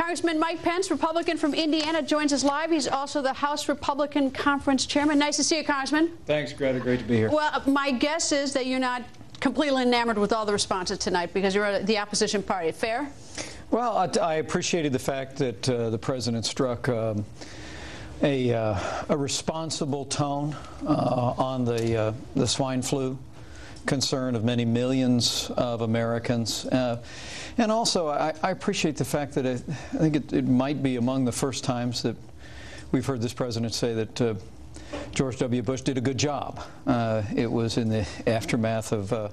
Congressman Mike Pence, Republican from Indiana, joins us live. He's also the House Republican Conference Chairman. Nice to see you, Congressman. Thanks, Greta. Great to be here. Well, my guess is that you're not completely enamored with all the responses tonight because you're the opposition party. Fair? Well, I appreciated the fact that the president struck a responsible tone on the swine flu concern of many millions of Americans. And also, I appreciate the fact that I think it might be among the first times that we've heard this president say that George W. Bush did a good job. It was in the aftermath of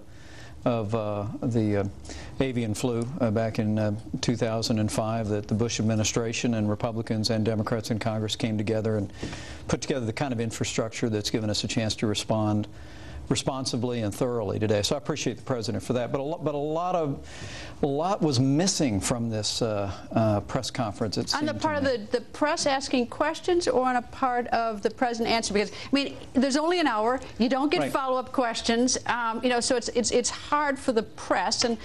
the avian flu back in 2005 that the Bush administration and Republicans and Democrats in Congress came together and put together the kind of infrastructure that's given us a chance to respond responsibly and thoroughly today. So I appreciate the president for that. But a lot was missing from this press conference. On the part of the press asking questions, or on a part of the president answering? Because I mean, there's only an hour. You don't get follow-up questions. You know, so it's hard for the press and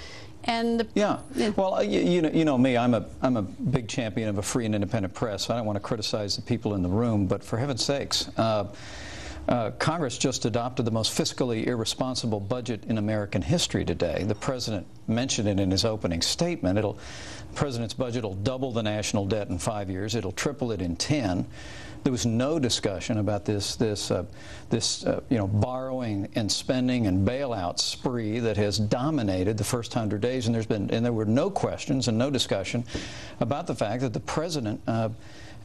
the, yeah. Well, you know me. I'm a big champion of a free and independent press. So I don't want to criticize the people in the room, but for heaven's sakes. Congress just adopted the most fiscally irresponsible budget in American history today. The president mentioned it in his opening statement. The president's budget will double the national debt in 5 years. It'll triple it in 10. There was no discussion about this borrowing and spending and bailout spree that has dominated the first 100 days. And there were no questions and no discussion about the fact that the president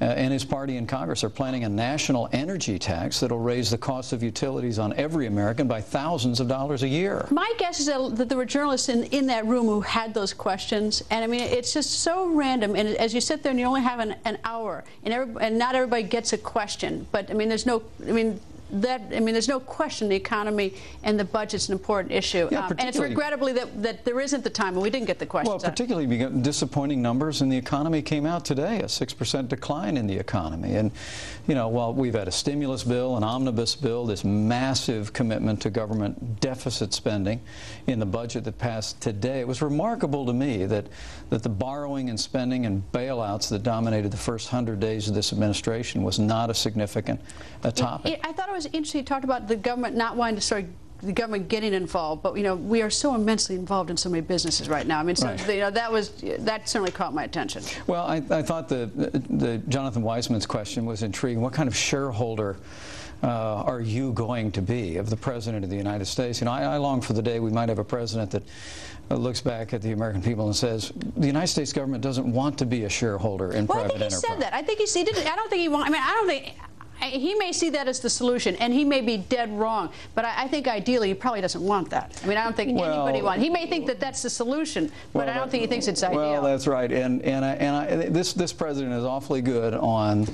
and his party in Congress are planning a national energy tax that will raise the cost of utilities on every American by thousands of dollars a year. My guess is that there were journalists in that room who had those questions, and I mean, it's just so random. And as you sit there and you only have an hour, and not everybody gets a question, but I mean, there's no question the economy and the budget's an important issue. Yeah, and it's regrettably that there isn't the time, and we didn't get the questions. Well, particularly disappointing numbers in the economy came out today, a 6% decline in the economy. And, you know, while we've had a stimulus bill, an omnibus bill, this massive commitment to government deficit spending in the budget that passed today, it was remarkable to me that the borrowing and spending and bailouts that dominated the first 100 days of this administration was not a significant topic. I thought it was interesting you talked about the government not wanting to the government getting involved, but you know, we are so immensely involved in so many businesses right now. I mean, so, you know, that certainly caught my attention. Well, I thought the Jonathan Weissman's question was intriguing. What kind of shareholder are you going to be of the President of the United States? You know, I long for the day we might have a president that looks back at the American people and says, the United States government doesn't want to be a shareholder in private enterprise. I think he said that. I think he did. I don't think he wants. I mean, I don't think. He may see that as the solution, and he may be dead wrong. But I think ideally he probably doesn't want that. I mean, I don't think anybody wants. He may think that that's the solution, but I don't think he thinks it's ideal. Well, that's right. This president is awfully good on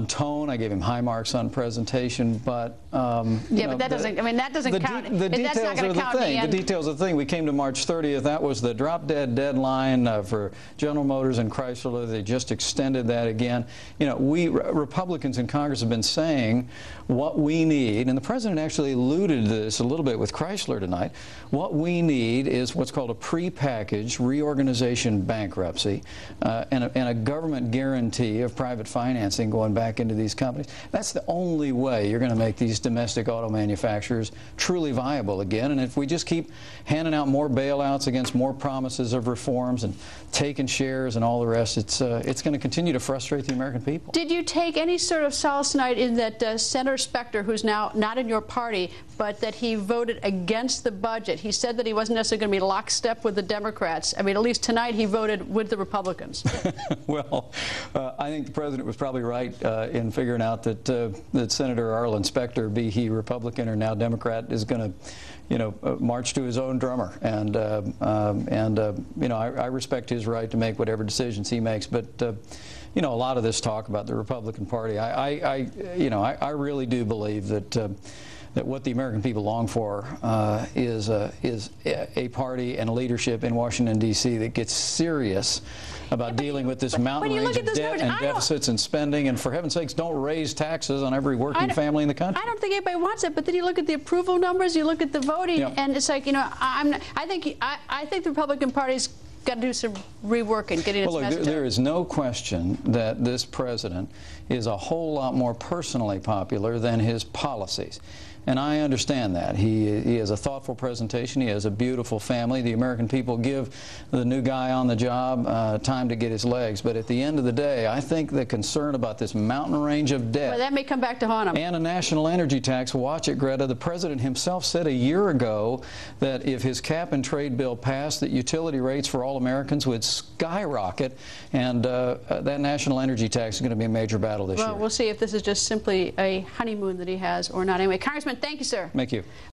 tone. I gave him high marks on presentation, but but that doesn't. I mean, that doesn't count. The details are the thing. The details are the thing. We came to March 30th. That was the drop-dead deadline for General Motors and Chrysler. They just extended that again. You know, we Republicans in Congress have been saying what we need, and the president actually alluded to this a little bit with Chrysler tonight. What we need is what's called a prepackaged reorganization bankruptcy and a government guarantee of private financing going back into these companies. That's the only way you're going to make these domestic auto manufacturers truly viable again. And if we just keep handing out more bailouts against more promises of reforms and taking shares and all the rest, it's going to continue to frustrate the American people. Did you take any sort of solace tonight in that Senator Specter, who's now not in your party, but that he voted against the budget? He said that he wasn't necessarily going to be lockstep with the Democrats. I mean, at least tonight he voted with the Republicans. Well, I think the president was probably right in figuring out that Senator Arlen Specter, be he Republican or now Democrat, is going to, march to his own drummer. And I respect his right to make whatever decisions he makes. But a lot of this talk about the Republican Party, I really do believe that what the American people long for is a party and a leadership in Washington, D.C. that gets serious about dealing with this mountain range of debt and deficits and spending, and for heaven's sakes, don't raise taxes on every working family in the country. I don't think anybody wants it, but then you look at the approval numbers, you look at the voting, and it's like, I think the Republican Party's got to do some reworking, getting its message out. There is no question that this president is a whole lot more personally popular than his policies. And I understand that. He has a thoughtful presentation. He has a beautiful family. The American people give the new guy on the job time to get his legs. But at the end of the day, I think the concern about this mountain range of debt, well, that may come back to haunt him, and a national energy tax, watch it, Greta. The president himself said a year ago that if his cap and trade bill passed, that utility rates for all Americans would skyrocket, and that national energy tax is going to be a major battle this year. Well, we'll see if this is just simply a honeymoon that he has or not. Anyway, Congressman, thank you, sir. Thank you.